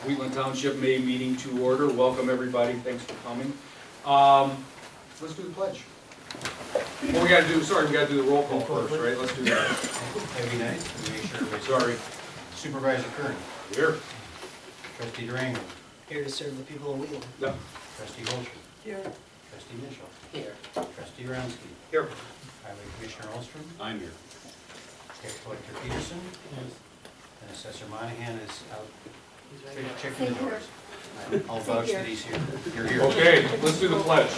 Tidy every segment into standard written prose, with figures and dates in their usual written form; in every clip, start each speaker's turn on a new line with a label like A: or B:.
A: Wheatland Township May meeting to order. Welcome everybody, thanks for coming. Let's do the pledge. Well, we gotta do the roll call first, right? Let's do that.
B: That'd be nice, to make sure everybody's...
A: Sorry.
B: Supervisor Kern.
A: Here.
B: Trustee Durango.
C: Here to serve the people of Wheatland.
A: Yeah.
B: Trustee Bolsher.
C: Here.
B: Trustee Mitchell.
C: Here.
B: Trustee Ronsky.
A: Here.
B: Highway Commissioner Olstrom.
A: I'm here.
B: Tax Collector Peterson.
C: Yes.
B: And Assessor Monahan is out
C: He's right here.
B: checking the doors. I'll vouch that he's here. You're here.
A: Okay, let's do the pledge.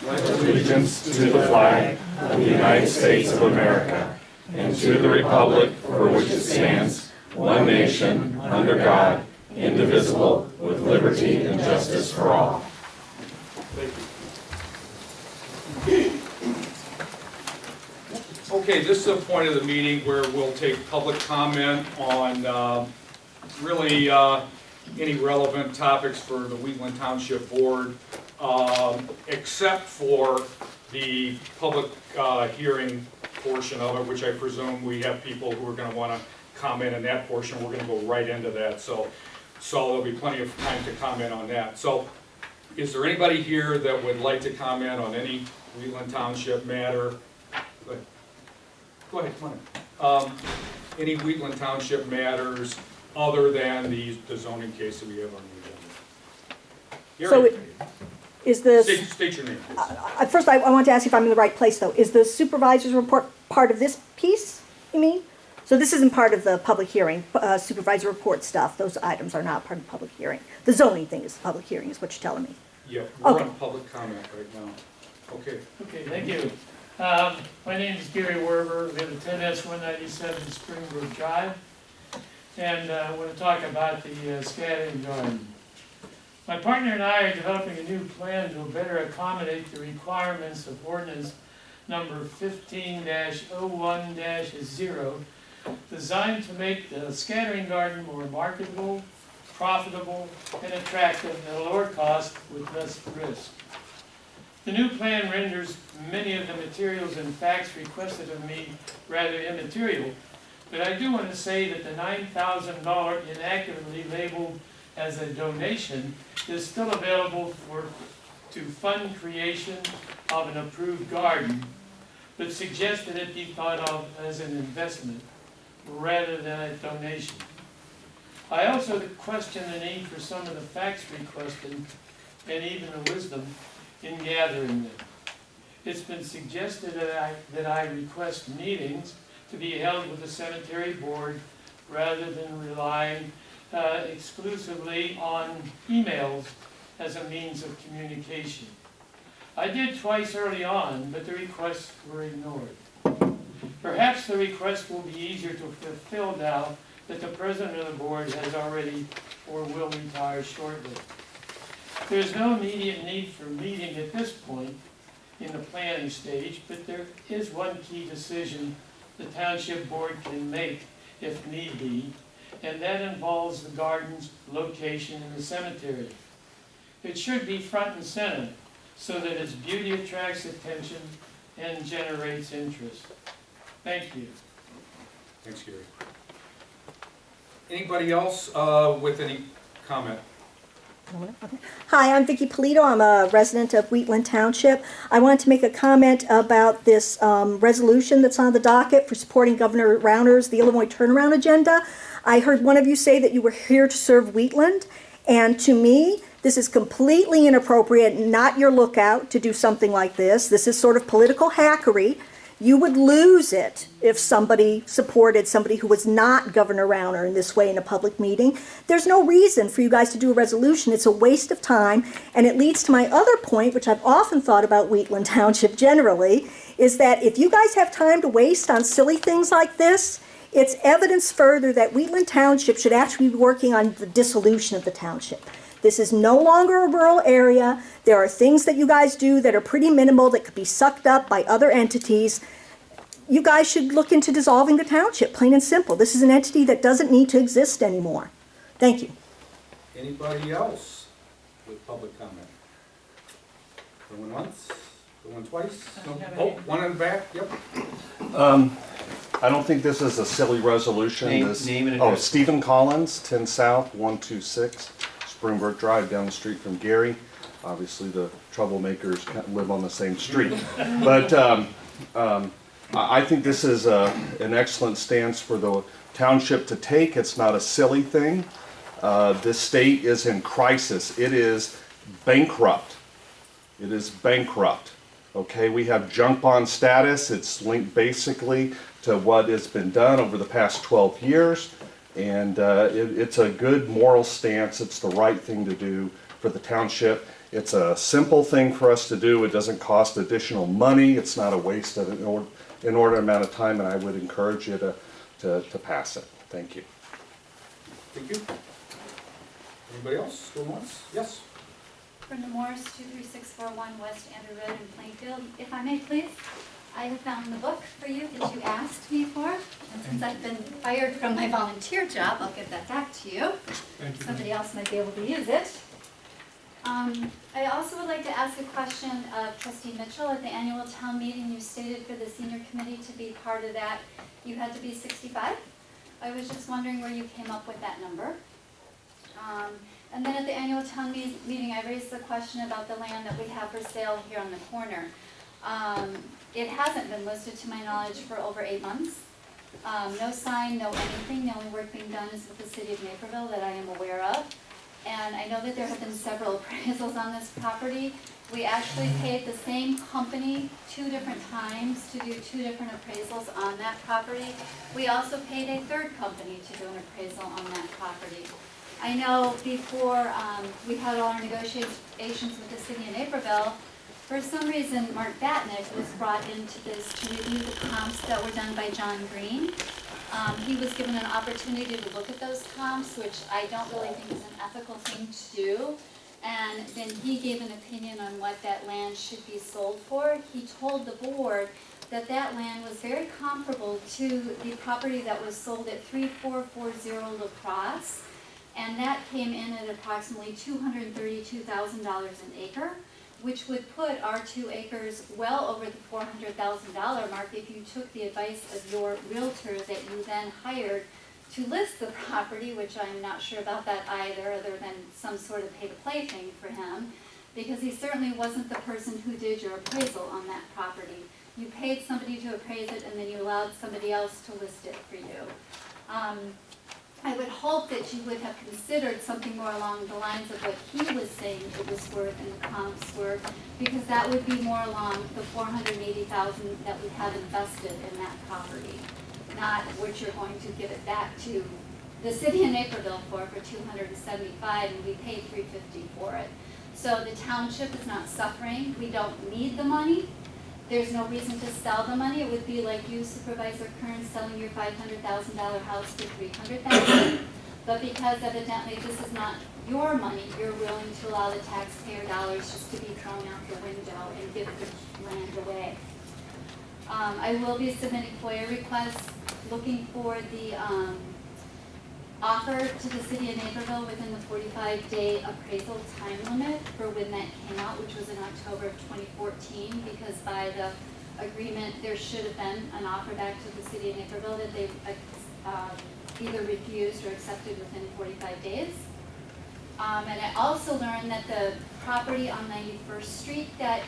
D: Allegiance to the flag of the United States of America and to the republic for which it stands, one nation, under God, indivisible, with liberty and justice for all.
A: Thank you. Okay, this is a point of the meeting where we'll take public comment on really any relevant topics for the Wheatland Township Board, except for the public hearing portion of it, which I presume we have people who are going to want to comment on that portion. We're going to go right into that, so there'll be plenty of time to comment on that. So, is there anybody here that would like to comment on any Wheatland Township matter? Go ahead, come on. Any Wheatland Township matters other than the zoning case that we have on the agenda?
E: So is the,
A: State your name, please.
E: first I want to ask you if I'm in the right place though. Is the supervisor's report part of this piece, you mean? So this isn't part of the public hearing, supervisor report stuff, those items are not part of the public hearing. The zoning thing is the public hearing is what you're telling me.
A: Yeah, we're
E: Okay.
A: on public comment right now. Okay.
F: Okay, thank you. My name is Gary Werber, we have a 10S197 Springbrook Drive, and I want to talk about the scattering garden. My partner and I are developing a new plan to better accommodate the requirements of ordinance number 15-01-0, designed to make the scattering garden more marketable, profitable, and attractive at a lower cost with less risk. The new plan renders many of the materials and facts requested of me rather immaterial, but I do want to say that the $9,000 inaccurately labeled as a donation is still available to fund creation of an approved garden, but suggests that it be thought of as an investment rather than a donation. I also question the need for some of the facts requested and even the wisdom in gathering them. It's been suggested that I request meetings to be held with the cemetery board rather than relying exclusively on emails as a means of communication. I did twice early on, but the requests were ignored. Perhaps the request will be easier to fulfill now that the president of the board has already or will retire shortly. There is no immediate need for meeting at this point in the planning stage, but there is one key decision the township board can make if need be, and that involves the garden's location in the cemetery. It should be front and center so that its beauty attracts attention and generates interest. Thank you.
A: Thanks, Gary. Anybody else with any comment?
E: Hi, I'm Vicki Polito. I'm a resident of Wheatland Township. I wanted to make a comment about this resolution that's on the docket for supporting Governor Rauner's the Illinois Turnaround Agenda. I heard one of you say that you were here to serve Wheatland, and to me, this is completely inappropriate, not your lookout to do something like this. This is sort of political hackery. You would lose it if somebody supported somebody who was not Governor Rauner in this way in a public meeting. There's no reason for you guys to do a resolution. It's a waste of time, and it leads to my other point, which I've often thought about Wheatland Township generally, is that if you guys have time to waste on silly things like this, it's evidence further that Wheatland Township should actually be working on the dissolution of the township. This is no longer a rural area. There are things that you guys do that are pretty minimal that could be sucked up by other entities. You guys should look into dissolving the township, plain and simple. This is an entity that doesn't need to exist anymore. Thank you.
A: Anybody else with public comment? Going once, Going twice?
F: I don't have
A: Oh,
F: any.
A: one in the back, yep.
D: I don't think this is a silly resolution.
B: Name-
D: This-
B: name and
D: Oh,
B: address.
D: Stephen Collins, 10 South, 126 Springbrook Drive, down the street from Gary. Obviously, the troublemakers can't live on the same street. But I think this is an excellent stance for the township to take. It's not a silly thing. This state is in crisis. It is bankrupt. It is bankrupt. Okay, we have junk bond status. It's linked basically to what has been done over the past 12 years. And it's a good moral stance. It's the right thing to do for the township. It's a simple thing for us to do. It doesn't cost additional money. It's not a waste of an inordinate amount of time, and I would encourage you to pass it. Thank you.
A: Thank you. Anybody else? Going once? Yes?
G: Brenda Morris, 23641 West Andrew Road in Plainfield. If I may, please, I have found the book for you that you asked me for. And since I've been fired from my volunteer job, I'll give that back to you.
F: Thank you.
G: Somebody else might be able to use it. I also would like to ask a question of Trustee Mitchell. At the annual town meeting, you stated for the senior committee to be part of that, you had to be 65. I was just wondering where you came up with that number. And then at the annual town meeting, I raised the question about the land that we have for sale here on the corner. It hasn't been listed to my knowledge for over 8 months. No sign, no anything. The only work being done is with the city of Naperville that I am aware of. And I know that there have been several appraisals on this property. We actually paid the same company 2 different times to do 2 different appraisals on that property. We also paid a third company to do an appraisal on that property. I know before we had all our negotiations with the city of Naperville, for some reason Mark Batnick was brought into this to review the comps that were done by John Green. He was given an opportunity to look at those comps, which I don't really think is an ethical thing to do. And then he gave an opinion on what that land should be sold for. He told the board that that land was very comparable to the property that was sold at 3440 La Crosse. And that came in at approximately $232,000 an acre, which would put our 2 acres well over the $400,000 mark if you took the advice of your realtor that you then hired to list the property, which I'm not sure about that either, other than some sort of pay-to-play thing for him, because he certainly wasn't the person who did your appraisal on that property. You paid somebody to appraise it, and then you allowed somebody else to list it for you. I would hope that you would have considered something more along the lines of what he was saying it was worth and the comps were, because that would be more along the $480,000 that we have invested in that property, not what you're going to give it back to the city of Naperville for $275, and we paid $350 for it. So the township is not suffering. We don't need the money. There's no reason to sell the money. It would be like you, Supervisor Kern, selling your $500,000 house for $300,000. But because evidently this is not your money, you're willing to allow the taxpayer dollars just to be thrown out the window and give the land away. I will be submitting FOIA requests looking for the offer to the city of Naperville within the 45-day appraisal time limit for when that came out, which was in October of 2014, because by the agreement, there should have been an offer back to the city of Naperville that they either refused or accepted within 45 days. And I also learned that the property on 91st Street that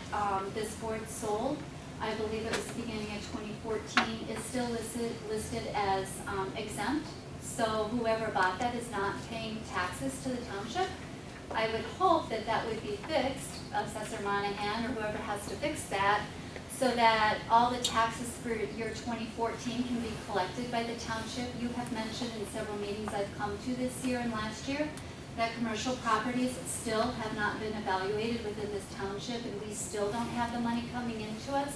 G: this board sold, I believe it was the beginning of 2014, is still listed as exempt. So whoever bought that is not paying taxes to the township. I would hope that that would be fixed, Assessor Monahan or whoever has to fix that, so that all the taxes for year 2014 can be collected by the township. You have mentioned in several meetings I've come to this year and last year that commercial properties still have not been evaluated within this township, and we still don't have the money coming into us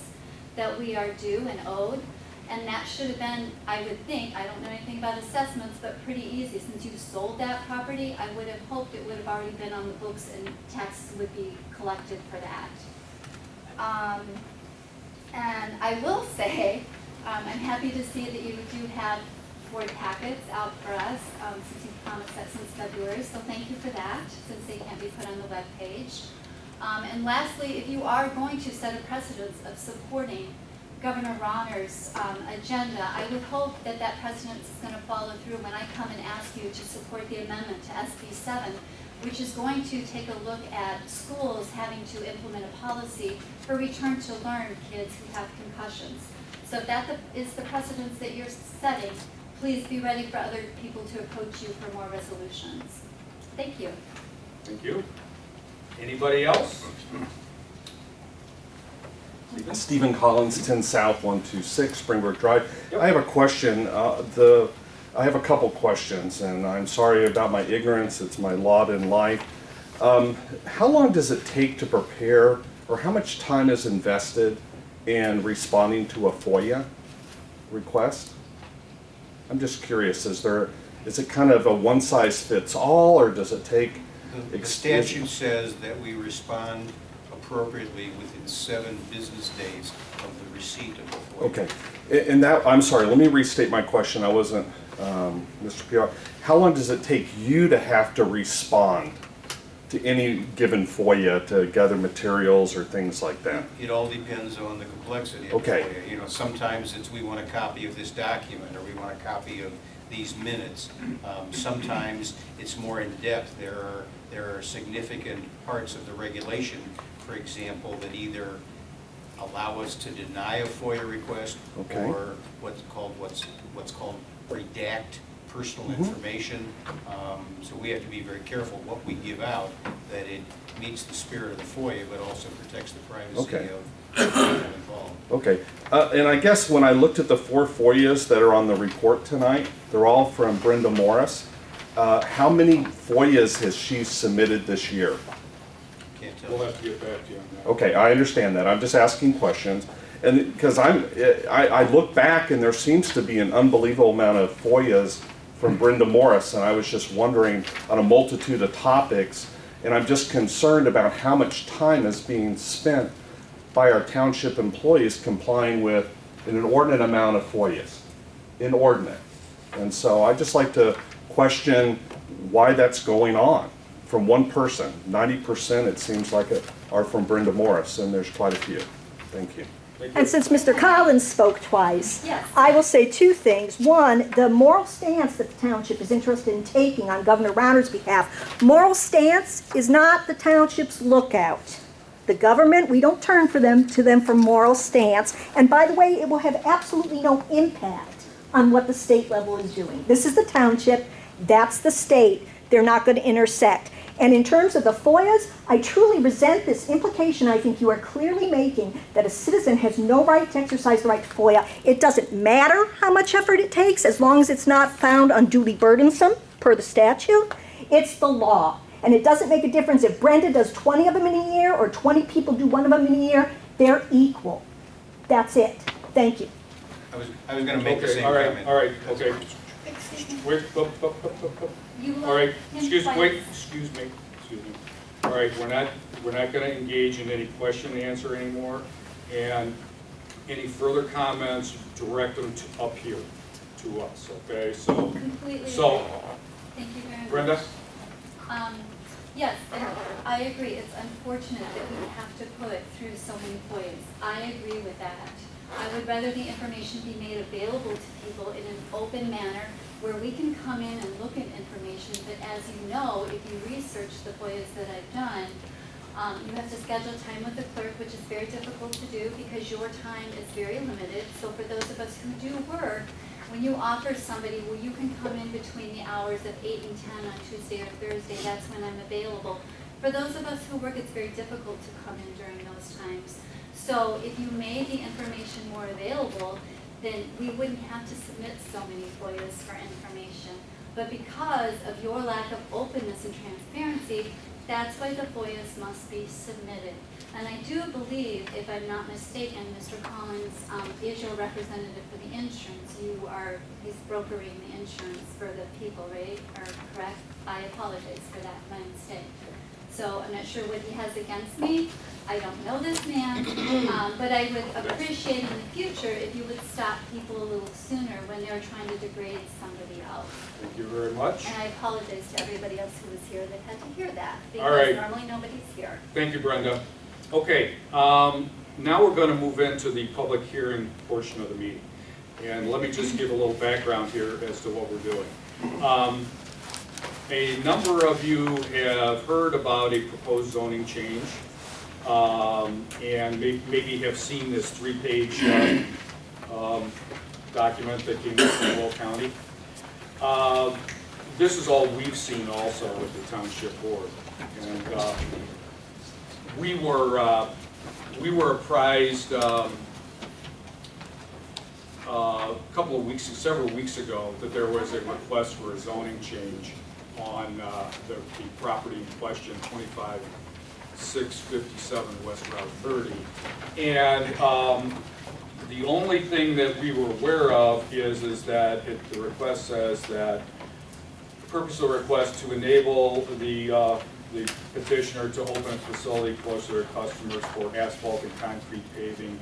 G: that we are due and owed. And that should have been, I would think, I don't know anything about assessments, but pretty easy. Since you sold that property, I would have hoped it would have already been on the books and taxes would be collected for that. And I will say, I'm happy to see that you do have board packets out for us, since you've promised that since February. So thank you for that, since they can't be put on the web page. And lastly, if you are going to set a precedence of supporting Governor Rauner's agenda, I would hope that that precedence is going to follow through when I come and ask you to support the amendment to SB 7, which is going to take a look at schools having to implement a policy for return to learn kids who have concussions. So if that is the precedence that you're setting, please be ready for other people to approach you for more resolutions. Thank you.
A: Thank you. Anybody else?
D: Stephen Collins, 10 South 126 Springbrook Drive.
A: Yep.
D: I have a question. I have a couple questions, and I'm sorry about my ignorance. It's my lot in life. How long does it take to prepare, or how much time is invested in responding to a FOIA request? I'm just curious. Is it kind of a one-size-fits-all, or does it take?
B: The statute says that we respond appropriately within 7 business days of the receipt of the FOIA.
D: Okay, and that, I'm sorry, let me restate my question. I wasn't, Mr. PR. How long does it take you to have to respond to any given FOIA to gather materials or things like that?
B: It all depends on the complexity of
D: Okay.
B: the FOIA. You know, sometimes it's we want a copy of this document, or we want a copy of these minutes. Sometimes it's more in depth. There are significant parts of the regulation, for example, that either allow us to deny a FOIA request,
D: Okay.
B: or what's called redact personal
D: Mm-hmm.
B: information. So we have to be very careful what we give out, that it meets the spirit of the FOIA, but also protects the privacy
D: Okay.
B: of people involved.
D: Okay, and I guess when I looked at the 4 FOIAs that are on the report tonight, they're all from Brenda Morris. How many FOIAs has she submitted this year?
B: Can't tell.
A: We'll have to get back to you on that.
D: Okay, I understand that. I'm just asking questions. And because I look back and there seems to be an unbelievable amount of FOIAs from Brenda Morris, and I was just wondering on a multitude of topics, and I'm just concerned about how much time is being spent by our township employees complying with an inordinate amount of FOIAs. Inordinate. And so I'd just like to question why that's going on from one person. 90% it seems like are from Brenda Morris, and there's quite a few. Thank you.
A: Thank you.
E: And since Mr. Collins spoke twice,
G: Yes.
E: I will say 2 things. One, the moral stance that the township is interested in taking on Governor Rauner's behalf. Moral stance is not the township's lookout. The government, we don't turn to them for moral stance. And by the way, it will have absolutely no impact on what the state level is doing. This is the township, that's the state. They're not going to intersect. And in terms of the FOIAs, I truly resent this implication I think you are clearly making that a citizen has no right to exercise the right to FOIA. It doesn't matter how much effort it takes as long as it's not found unduly burdensome per the statute. It's the law. And it doesn't make a difference if Brenda does 20 of them in a year or 20 people do 1 of them in a year. They're equal. That's it. Thank you.
B: I was going to make the
A: Okay,
B: same
A: all right,
B: comment.
A: all right, okay.
G: Excuse me.
A: Wait,
G: You
A: all right,
G: let him
A: excuse
G: fight.
A: me. All right, we're not gonna engage in any question and answer anymore, and any further comments, direct them to up here to us, okay? So,
G: Completely.
A: so,
G: agree. Thank you very much.
A: Brenda?
G: Yes, and I agree. It's unfortunate that we have to put through so many FOIAs. I agree with that. I would rather the information be made available to people in an open manner where we can come in and look at information, but as you know, if you research the FOIAs that I've done, you have to schedule time with the clerk, which is very difficult to do because your time is very limited. So for those of us who do work, when you offer somebody, well, you can come in between the hours of 8 and 10 on Tuesday or Thursday, that's when I'm available. For those of us who work, it's very difficult to come in during those times. So if you made the information more available, then we wouldn't have to submit so many FOIAs for information. But because of your lack of openness and transparency, that's why the FOIAs must be submitted. And I do believe, if I'm not mistaken, Mr. Collins is your representative for the insurance. He's brokering the insurance for the people, right? Or correct? I apologize for that, my mistake. So I'm not sure what he has against me. I don't know this man, but I would appreciate in the future if you would stop people a little sooner when they're trying to degrade somebody else.
A: Thank you very much.
G: And I apologize to everybody else who was here that had to hear that,
A: All right.
G: because normally nobody's here.
A: Thank you, Brenda. Okay, now we're going to move into the public hearing portion of the meeting. And let me just give a little background here as to what we're doing. A number of you have heard about a proposed zoning change, and maybe have seen this 3-page document that came from Will County. This is all we've seen also with the township board. And we were apprised several weeks ago that there was a request for a zoning change on the property in question, 25657 West Route 30. And the only thing that we were aware of is that the request says that the purpose of the request to enable the petitioner to open a facility close to their customers for asphalt and concrete paving,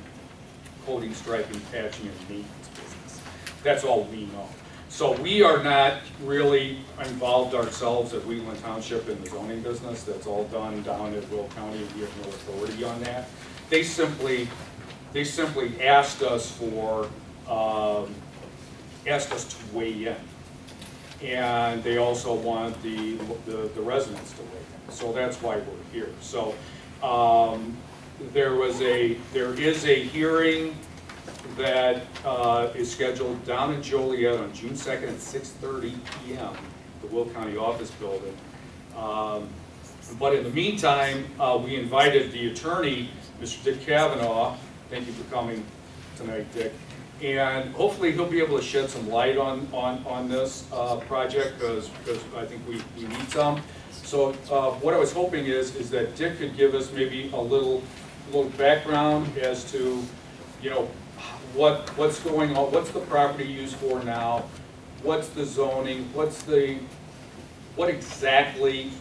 A: coating, striping, patching, and maintenance business. That's all we know. So we are not really involved ourselves at Wheatland Township in the zoning business. That's all done down at Will County, and we have no authority on that. They simply asked us to weigh in. And they also want the residents to weigh in. So that's why we're here. So there is a hearing that is scheduled down in Joliet on June 2nd at 6:30 p.m., the Will County office building. But in the meantime, we invited the attorney, Mr. Dick Cavanaugh. Thank you for coming tonight, Dick. And hopefully he'll be able to shed some light on this project, because I think we need some. So what I was hoping is that Dick could give us maybe a little background as to, what's going on, what's the property used for now, what's the zoning, what exactly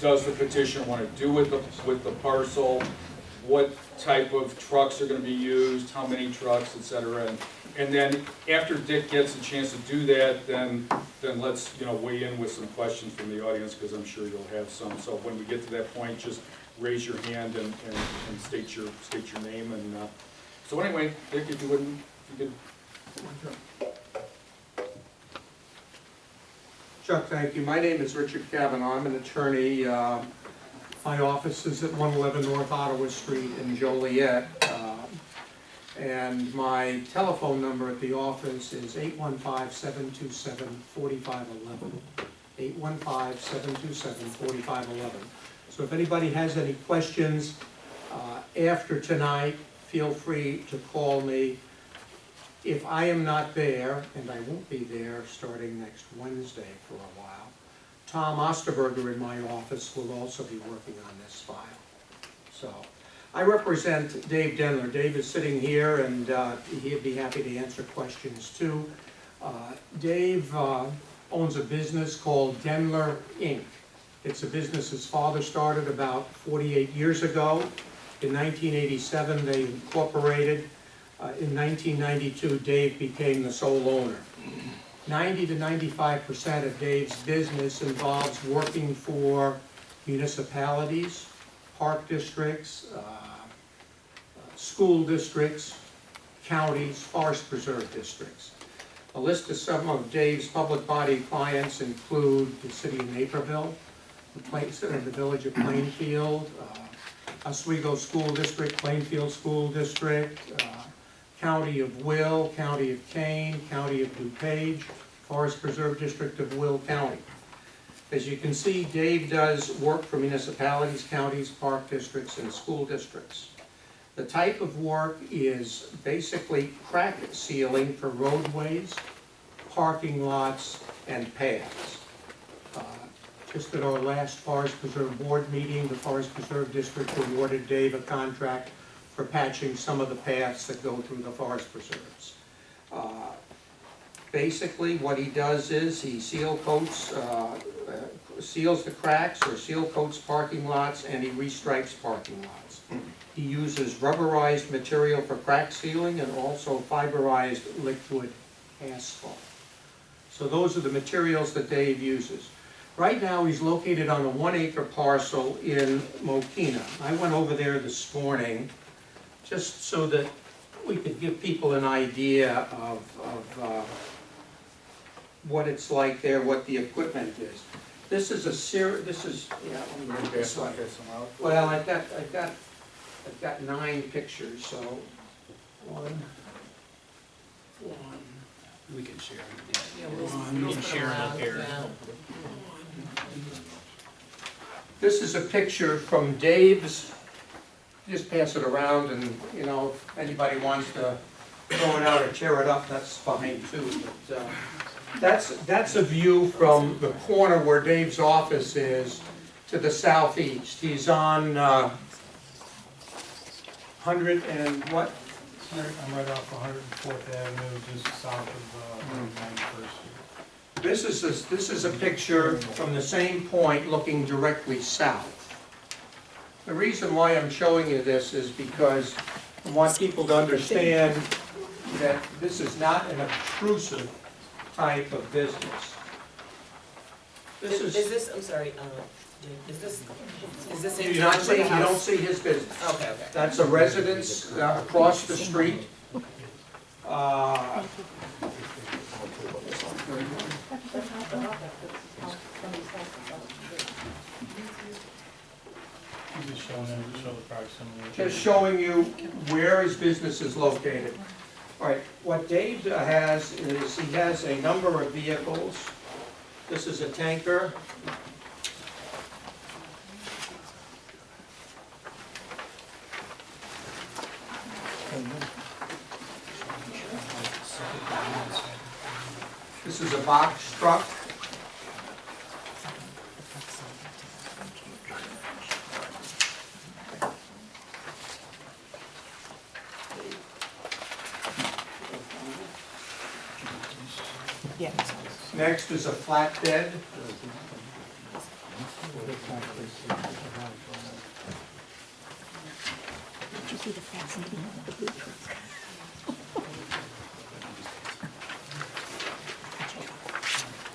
A: does the petitioner want to do with the parcel, what type of trucks are going to be used, how many trucks, etc. And then after Dick gets a chance to do that, then let's weigh in with some questions from the audience, because I'm sure you'll have some. So when we get to that point, just raise your hand and state your name. And so anyway, Dick, if you could.
H: Chuck, thank you. My name is Richard Cavanaugh. I'm an attorney. My office is at 111 North Ottawa Street in Joliet. And my telephone number at the office is 815-727-4511. 815-727-4511. So if anybody has any questions after tonight, feel free to call me. If I am not there, and I won't be there starting next Wednesday for a while, Tom Osterberger in my office will also be working on this file. So I represent Dave Denler. Dave is sitting here, and he'd be happy to answer questions too. Dave owns a business called Denler Inc. It's a business his father started about 48 years ago. In 1987, they incorporated. In 1992, Dave became the sole owner. 90 to 95% of Dave's business involves working for municipalities, park districts, school districts, counties, forest preserve districts. A list of some of Dave's public body clients include the city of Naperville, the village of Plainfield, Oswego School District, Plainfield School District, County of Will, County of Kane, County of DuPage, Forest Preserve District of Will County. As you can see, Dave does work for municipalities, counties, park districts, and school districts. The type of work is basically crack sealing for roadways, parking lots, and paths. Just at our last Forest Preserve Board meeting, the Forest Preserve District awarded Dave a contract for patching some of the paths that go through the forest preserves. Basically, what he does is he seals the cracks or seal coats parking lots, and he restripes parking lots. He uses rubberized material for crack sealing and also fiberized liquid asphalt. So those are the materials that Dave uses. Right now, he's located on a 1-acre parcel in Mokina. I went over there this morning just so that we could give people an idea of what it's like there, what the equipment is. This is let me move this way. Well, I've got 9 pictures, so one.
B: We can share it.
C: Yeah, we'll spin around, yeah.
H: This is a picture from Dave's, just pass it around and, you know, if anybody wants to throw it out or tear it up, that's fine too. But that's a view from the corner where Dave's office is to the southeast. He's on 100 and what?
I: I'm right off 104th Avenue, just south of 91st Street.
H: This is a picture from the same point looking directly south. The reason why I'm showing you this is because I want people to understand that this is not an obtrusive type of business. This
C: Is
H: is,
C: this, I'm sorry, is this
H: you
C: in
H: don't
C: town with the house?
H: see his business.
C: Okay.
H: That's a residence across the street.
I: Just showing them, to show the proximity.
H: Just showing you where his business is located. All right, what Dave has is he has a number of vehicles. This is a tanker. This is a box truck. Next is a flatbed.
E: Did you see the fascinating of the blue truck?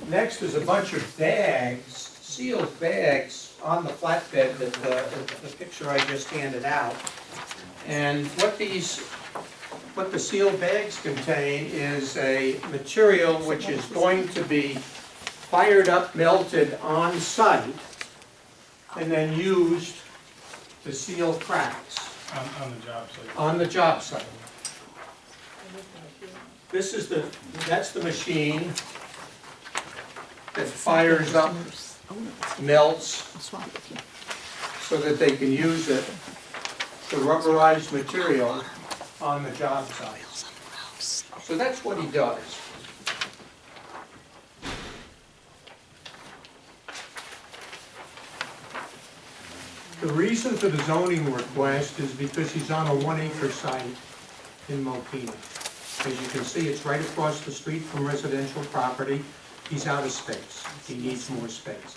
H: Next is a bunch of bags, sealed bags on the flatbed that the picture I just handed out. And what the sealed bags contain is a material which is going to be fired up, melted on site, and then used to seal cracks
I: On the job site.
H: on the job site. That's the machine that fires up, melts, so that they can use it, the rubberized material on the job site. So that's what he does. The reason for the zoning request is because he's on a 1-acre site in Mokina. As you can see, it's right across the street from residential property. He's out of space. He needs more space.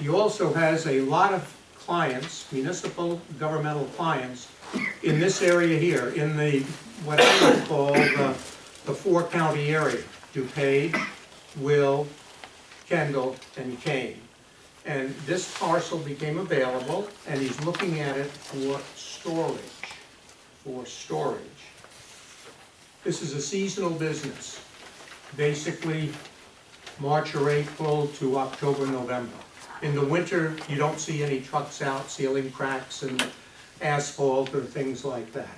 H: He also has a lot of clients, municipal governmental clients, in this area here, in the, what I would call the 4-county area, DuPage, Will, Kendall, and Kane. And this parcel became available, and he's looking at it for storage, This is a seasonal business, basically March or April to October, November. In the winter, you don't see any trucks out sealing cracks and asphalt or things like that.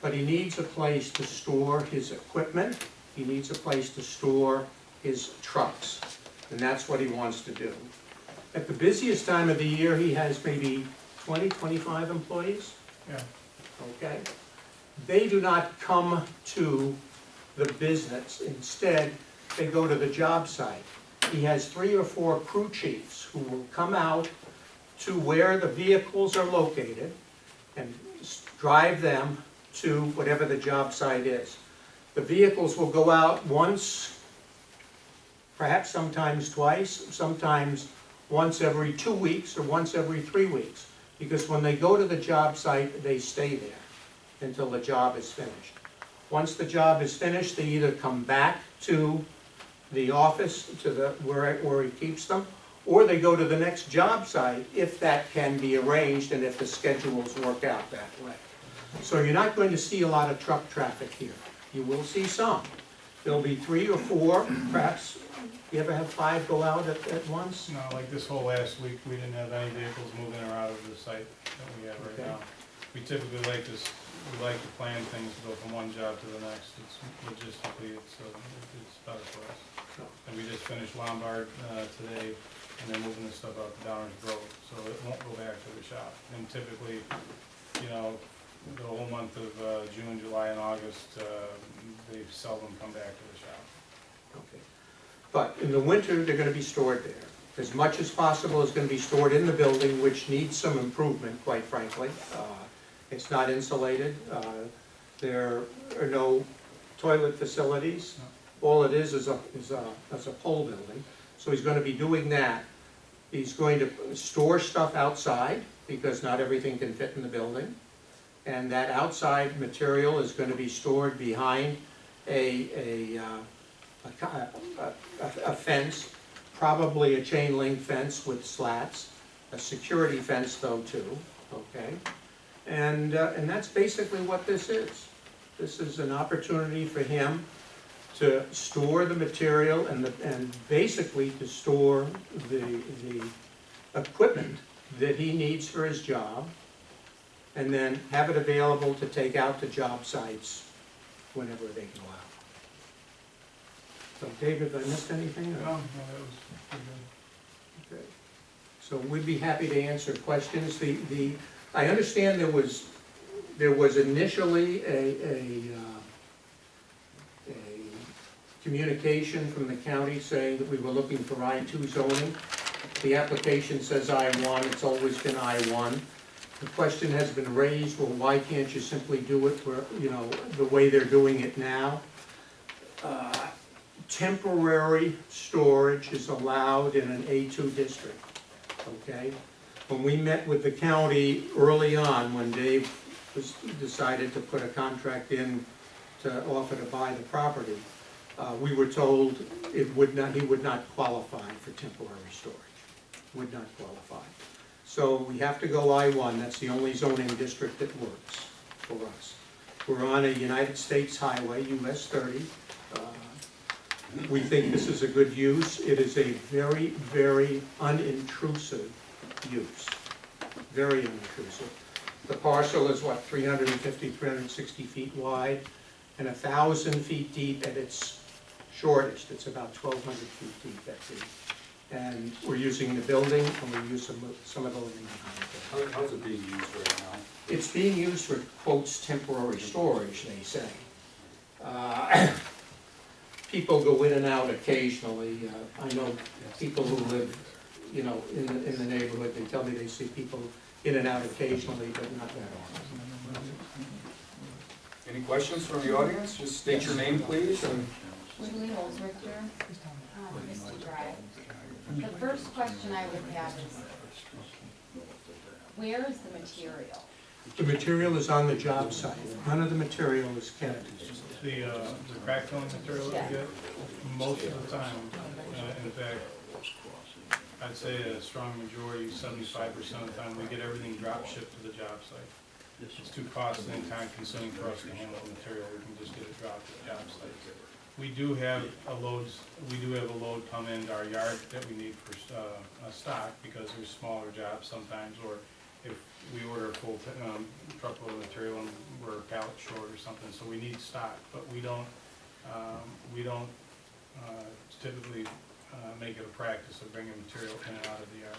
H: But he needs a place to store his equipment, he needs a place to store his trucks, and that's what he wants to do. At the busiest time of the year, he has maybe 20, 25 employees,
I: Yeah.
H: okay? They do not come to the business. Instead, they go to the job site. He has 3 or 4 crew chiefs who will come out to where the vehicles are located and drive them to whatever the job site is. The vehicles will go out once perhaps sometimes twice, sometimes once every 2 weeks or once every 3 weeks. Because when they go to the job site, they stay there until the job is finished. Once the job is finished, they either come back to the office, to where he keeps them, or they go to the next job site if that can be arranged and if the schedules work out that way. So you're not going to see a lot of truck traffic here. You will see some. There'll be 3 or 4, perhaps. You ever have 5 go out at once?
I: No, like this whole last week, we didn't have any vehicles moving or out of the site that we have right
H: Okay.
I: now. We typically like this, we like to plan things to go from one job to the next. It's logistically, it's better for us. And we just finished Lombard today, and they're moving this stuff out to Downers Grove, so it won't go back to the shop. And typically, you know, the whole month of June, July, and August, they seldom come back to the shop.
H: Okay. But in the winter, they're gonna be stored there. As much as possible is gonna be stored in the building, which needs some improvement, quite frankly. It's not insulated. There are no toilet facilities. All it is a pole building. So he's gonna be doing that. He's going to store stuff outside, because not everything can fit in the building. And that outside material is gonna be stored behind a fence, probably a chain link fence with slats, a security fence though too, okay? And that's basically what this is. This is an opportunity for him to store the material and basically to store the equipment that he needs for his job, and then have it available to take out to job sites whenever they go out. So David, did I missed anything?
I: No, that was pretty good.
H: Okay. So we'd be happy to answer questions. I understand there was initially a communication from the county saying that we were looking for I-2 zoning. The application says I-1, it's always been I-1. The question has been raised, well, why can't you simply do it for, you know, the way they're doing it now? Temporary storage is allowed in an A2 district, okay? When we met with the county early on, when Dave decided to put a contract in to offer to buy the property, we were told he would not qualify for temporary storage, would not qualify. So we have to go I-1, that's the only zoning district that works for us. We're on a United States highway, US 30. We think this is a good use. It is a very, very unintrusive use, very unintrusive. The parcel is what, 350, 360 feet wide, and 1,000 feet deep at its shortest. It's about 1,200 feet deep at the, and we're using the building, and we use some of the living behind it.
A: How's it being used right now?
H: It's being used for, quotes, temporary storage, they say. People go in and out occasionally. I know people who live, you know, in the neighborhood, they tell me they see people in and out occasionally, but not that often.
A: Any questions from the audience? Just state your name, please, and
J: Julie Holzrichter, Misty Drive. The first question I would have is, where is the material?
H: The material is on the job site. None of the material is kept.
I: The crack filling material that we get, most of the time, in fact, I'd say a strong majority, 75% of the time, we get everything drop shipped to the job site. It's too costly and time consuming for us to handle the material, we can just get it dropped at the job site. We do have a load come into our yard that we need for stock, because there's smaller jobs sometimes, or if we order a full truckload of material and we're a pallet short or something, so we need stock, but we don't typically make it a practice of bringing material in and out of the yard.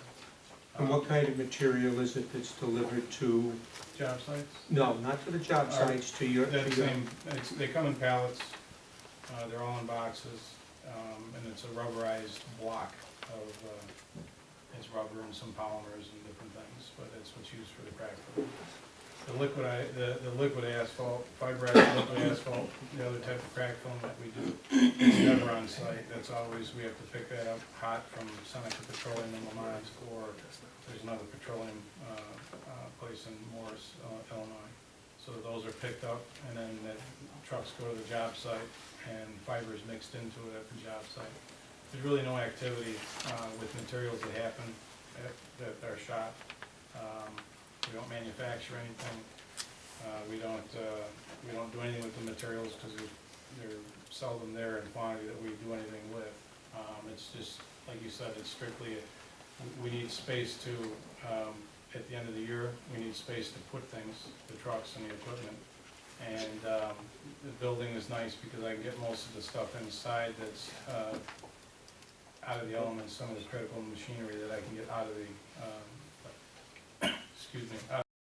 H: And what kind of material is it that's delivered to?
I: Job sites?
H: No, not to the job sites, to your.
I: They come in pallets, they're all in boxes, and it's a rubberized block of, it's rubber and some polymers and different things, but it's what's used for the crack filling. the liquid asphalt, fiberized liquid asphalt, the other type of crack film that we do, it's never on site. That's always, we have to pick that up hot from Seneca Petroleum in Lamont, or there's another petroleum place in Morris, Illinois. So those are picked up, and then the trucks go to the job site, and fiber is mixed into it at the job site. There's really no activity with materials that happen at our shop. We don't manufacture anything. We don't do anything with the materials because they're seldom there in quantity that we do anything with. It's just, like you said, it's strictly, we need space to, at the end of the year, we need space to put things, the trucks and the equipment. And the building is nice because I can get most of the stuff inside that's out of the elements, some of the critical machinery that I can get out of the, excuse me,